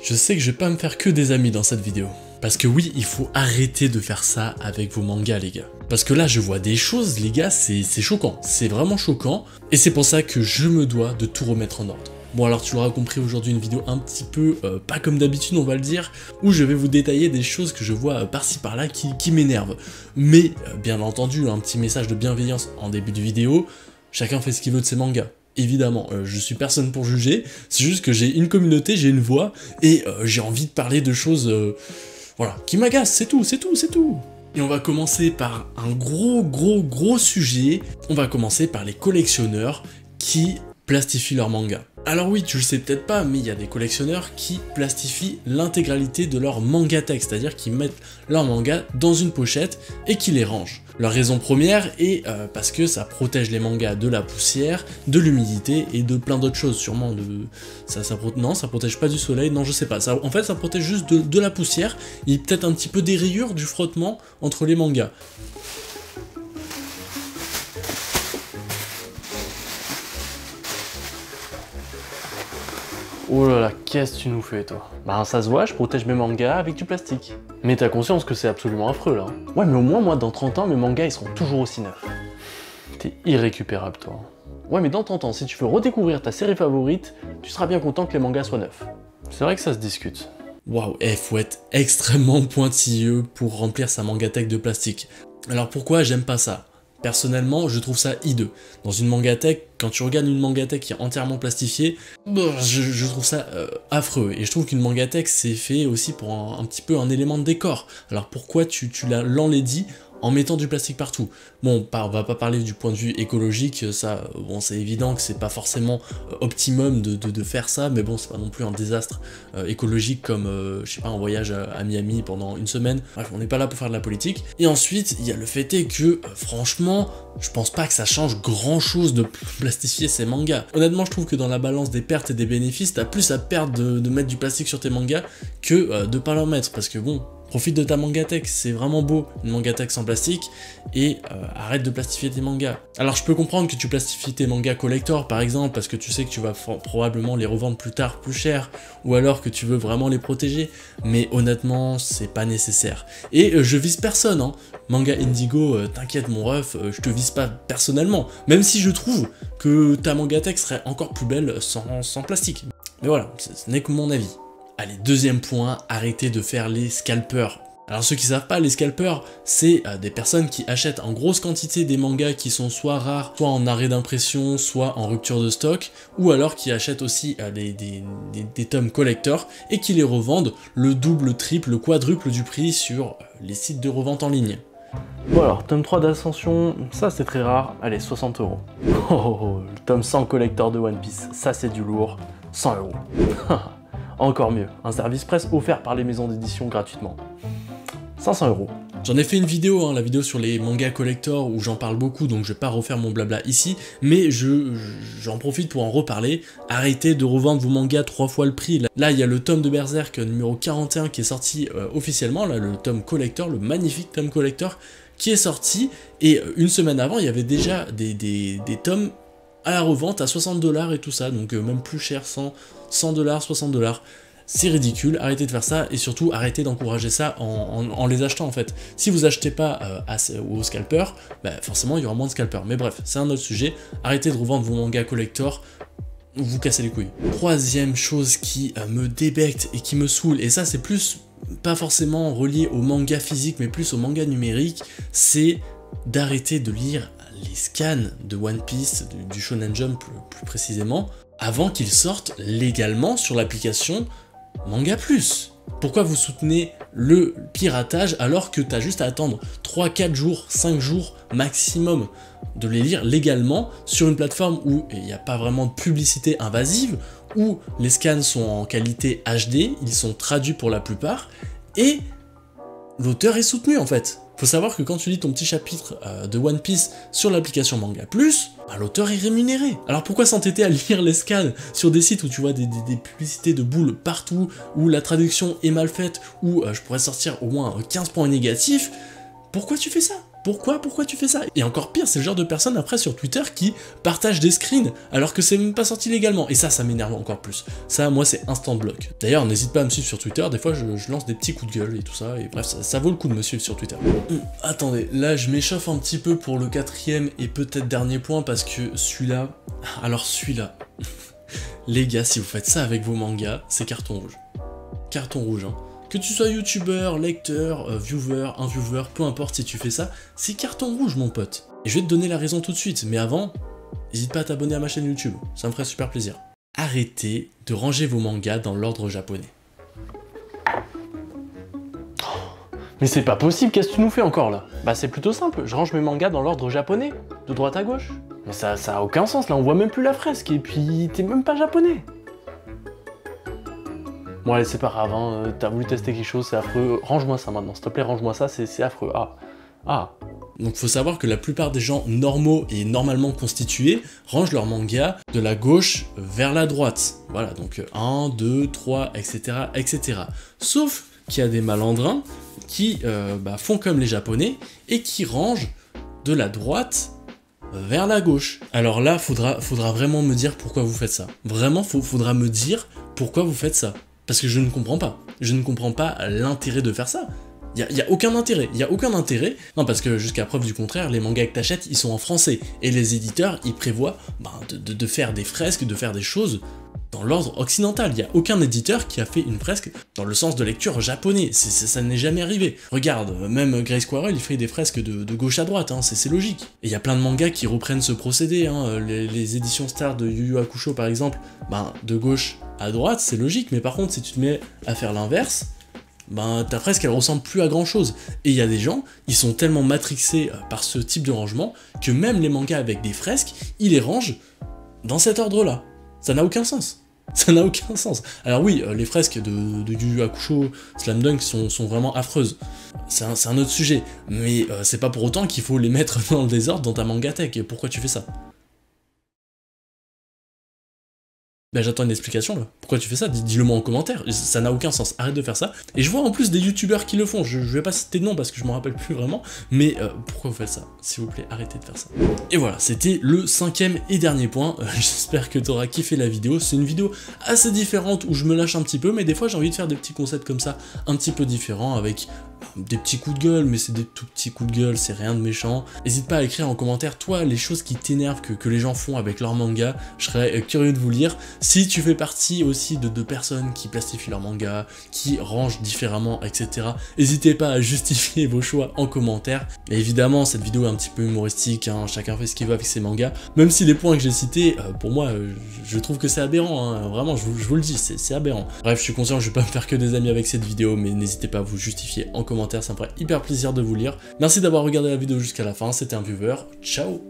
Je sais que je vais pas me faire que des amis dans cette vidéo. Parce que oui, il faut arrêter de faire ça avec vos mangas, les gars. Parce que là, je vois des choses, les gars, c'est choquant. C'est vraiment choquant. Et c'est pour ça que je me dois de tout remettre en ordre. Bon, alors tu l'auras compris, aujourd'hui une vidéo un petit peu, pas comme d'habitude, on va le dire, où je vais vous détailler des choses que je vois par-ci par-là qui m'énervent. Mais, bien entendu, un petit message de bienveillance en début de vidéo, chacun fait ce qu'il veut de ses mangas. Évidemment, je suis personne pour juger, c'est juste que j'ai une communauté, j'ai une voix, et j'ai envie de parler de choses, voilà, qui m'agacent, c'est tout. Et on va commencer par un gros sujet, on va commencer par les collectionneurs qui plastifient leurs mangas. Alors oui, tu le sais peut-être pas, mais il y a des collectionneurs qui plastifient l'intégralité de leur mangatech, c'est-à-dire qu'ils mettent leur manga dans une pochette et qui les rangent. Leur raison première est parce que ça protège les mangas de la poussière, de l'humidité et de plein d'autres choses, sûrement non, ça protège pas du soleil, non je sais pas, en fait ça protège juste de la poussière, et peut-être un petit peu des rayures du frottement entre les mangas. Oh là là, qu'est-ce que tu nous fais, toi? Bah ça se voit, je protège mes mangas avec du plastique. Mais t'as conscience que c'est absolument affreux, là. Ouais, mais au moins, moi, dans 30 ans, mes mangas, ils seront toujours aussi neufs. T'es irrécupérable, toi. Ouais, mais dans 30 ans, si tu veux redécouvrir ta série favorite, tu seras bien content que les mangas soient neufs. C'est vrai que ça se discute. Waouh, faut être extrêmement pointilleux pour remplir sa mangatech de plastique. Alors pourquoi j'aime pas ça? Personnellement, je trouve ça hideux. Dans une mangatech, quand tu regardes une mangatech qui est entièrement plastifiée, je trouve ça affreux. Et je trouve qu'une mangatech, c'est fait aussi pour un petit peu un élément de décor. Alors pourquoi tu l'enlaidis en mettant du plastique partout? Bon, on va pas parler du point de vue écologique, ça, bon, c'est évident que c'est pas forcément optimum de faire ça, mais bon, c'est pas non plus un désastre écologique comme, je sais pas, un voyage à Miami pendant une semaine. Bref, on n'est pas là pour faire de la politique. Et ensuite, il y a le fait est que, franchement, je pense pas que ça change grand chose de plastifier ces mangas. Honnêtement, je trouve que dans la balance des pertes et des bénéfices, t'as plus à perdre de mettre du plastique sur tes mangas que de pas leur mettre, parce que bon, profite de ta mangatech, c'est vraiment beau, une mangatech sans plastique, et arrête de plastifier tes mangas. Alors je peux comprendre que tu plastifies tes mangas collector par exemple, parce que tu sais que tu vas probablement les revendre plus tard plus cher, ou alors que tu veux vraiment les protéger, mais honnêtement, c'est pas nécessaire. Et je vise personne, hein. Manga Indigo, t'inquiète mon ref, je te vise pas personnellement, même si je trouve que ta mangatech serait encore plus belle sans plastique. Mais voilà, ce n'est que mon avis. Allez, deuxième point, arrêtez de faire les scalpers. Alors ceux qui savent pas, les scalpers, c'est des personnes qui achètent en grosse quantité des mangas qui sont soit rares, soit en arrêt d'impression, soit en rupture de stock, ou alors qui achètent aussi des tomes collector et qui les revendent le double, triple, quadruple du prix sur les sites de revente en ligne. Bon alors, tome 3 d'Ascension, ça c'est très rare, allez, 60 €. Oh, le tome 100 collector de One Piece, ça c'est du lourd, 100 €. Encore mieux, un service presse offert par les maisons d'édition gratuitement. 500 €. J'en ai fait une vidéo, hein, la vidéo sur les mangas collector où j'en parle beaucoup, donc je vais pas refaire mon blabla ici, mais j'en profite pour en reparler. Arrêtez de revendre vos mangas 3 fois le prix. Là, il y a le tome de Berserk numéro 41 qui est sorti officiellement, là, le tome collector, le magnifique tome collector qui est sorti, et une semaine avant, il y avait déjà des tomes à la revente à 60 $ et tout ça, donc même plus cher, 100 $, 60 $. C'est ridicule, arrêtez de faire ça, et surtout arrêtez d'encourager ça en les achetant en fait. Si vous achetez pas aux scalpers, bah, forcément il y aura moins de scalpers. Mais bref, c'est un autre sujet, arrêtez de revendre vos mangas collector, vous cassez les couilles. Troisième chose qui me débecte et qui me saoule, et ça c'est plus, pas forcément relié au manga physique, mais plus au manga numérique, c'est d'arrêter de lire les scans de One Piece, du Shonen Jump plus précisément, avant qu'ils sortent légalement sur l'application Manga Plus. Pourquoi vous soutenez le piratage alors que tu as juste à attendre 3, 4 jours, 5 jours maximum de les lire légalement sur une plateforme où il n'y a pas vraiment de publicité invasive, où les scans sont en qualité HD, ils sont traduits pour la plupart, et l'auteur est soutenu en fait. Faut savoir que quand tu lis ton petit chapitre de One Piece sur l'application Manga Plus, bah, l'auteur est rémunéré. Alors pourquoi s'entêter à lire les scans sur des sites où tu vois des publicités de boules partout, où la traduction est mal faite, où je pourrais sortir au moins 15 points négatifs? Pourquoi tu fais ça? Pourquoi tu fais ça? Et encore pire, c'est le genre de personne après sur Twitter qui partage des screens alors que c'est même pas sorti légalement. Et ça m'énerve encore plus. Ça, moi, c'est instant bloc. D'ailleurs, n'hésite pas à me suivre sur Twitter, des fois je lance des petits coups de gueule et tout ça, et bref, ça vaut le coup de me suivre sur Twitter. Attendez, là je m'échauffe un petit peu pour le 4e et peut-être dernier point parce que celui-là, alors celui-là, les gars, si vous faites ça avec vos mangas, c'est carton rouge. Carton rouge, hein. Que tu sois youtubeur, lecteur, viewer, un viewer, peu importe si tu fais ça, c'est carton rouge mon pote. Et je vais te donner la raison tout de suite, mais avant, n'hésite pas à t'abonner à ma chaîne YouTube, ça me ferait super plaisir. Arrêtez de ranger vos mangas dans l'ordre japonais. Mais c'est pas possible, qu'est-ce que tu nous fais encore là? Bah c'est plutôt simple, je range mes mangas dans l'ordre japonais, de droite à gauche. Mais ça a aucun sens, là on voit même plus la fresque, et puis t'es même pas japonais. Bon allez c'est pas grave, hein. T'as voulu tester quelque chose, c'est affreux, range-moi ça maintenant, s'il te plaît range-moi ça, c'est affreux, Donc faut savoir que la plupart des gens normaux et normalement constitués rangent leurs mangas de la gauche vers la droite. Voilà, donc 1, 2, 3, etc. etc. Sauf qu'il y a des malandrins qui font comme les japonais et qui rangent de la droite vers la gauche. Alors là, faudra vraiment me dire pourquoi vous faites ça. Vraiment, faudra me dire pourquoi vous faites ça. Parce que je ne comprends pas. Je ne comprends pas l'intérêt de faire ça. Il y a aucun intérêt, Non, parce que jusqu'à preuve du contraire, les mangas que t'achètes, ils sont en français. Et les éditeurs, ils prévoient de faire des fresques, de faire des choses dans l'ordre occidental. Il n'y a aucun éditeur qui a fait une fresque dans le sens de lecture japonais. Ça n'est jamais arrivé. Regarde, même Grace Quarrel, il fait des fresques de gauche à droite, hein, c'est logique. Et il y a plein de mangas qui reprennent ce procédé, hein. Les éditions Star de Yu Yu Hakusho, par exemple, de gauche à droite, c'est logique, mais par contre, si tu te mets à faire l'inverse, ta fresque elle ressemble plus à grand chose. Et il y a des gens, ils sont tellement matrixés par ce type de rangement que même les mangas avec des fresques, ils les rangent dans cet ordre-là. Ça n'a aucun sens. Ça n'a aucun sens. Alors oui, les fresques de Yu Yu Hakusho, Slam Dunk sont vraiment affreuses. C'est un autre sujet. Mais c'est pas pour autant qu'il faut les mettre dans le désordre dans ta mangatech. Pourquoi tu fais ça? Ben j'attends une explication là. Pourquoi tu fais ça? Dis-le moi en commentaire. Ça n'a aucun sens. Arrête de faire ça. Et je vois en plus des youtubeurs qui le font. Je vais pas citer de nom parce que je m'en rappelle plus vraiment. Mais pourquoi vous faites ça? S'il vous plaît, arrêtez de faire ça. Et voilà, c'était le 5e et dernier point. J'espère que tu auras kiffé la vidéo. C'est une vidéo assez différente où je me lâche un petit peu. Mais des fois, j'ai envie de faire des petits concepts comme ça, un petit peu différents avec des petits coups de gueule, mais c'est des tout petits coups de gueule, c'est rien de méchant. N'hésite pas à écrire en commentaire, toi, les choses qui t'énervent que les gens font avec leur manga. Je serais curieux de vous lire. Si tu fais partie aussi de personnes qui plastifient leur manga, qui rangent différemment, etc., n'hésitez pas à justifier vos choix en commentaire. Et évidemment, cette vidéo est un petit peu humoristique, hein, chacun fait ce qu'il veut avec ses mangas. Même si les points que j'ai cités, pour moi, je trouve que c'est aberrant, hein. Vraiment, je vous le dis, c'est aberrant. Bref, je suis conscient que je vais pas me faire que des amis avec cette vidéo, mais n'hésitez pas à vous justifier en commentaire, ça me ferait hyper plaisir de vous lire. Merci d'avoir regardé la vidéo jusqu'à la fin, c'était un viewer, ciao.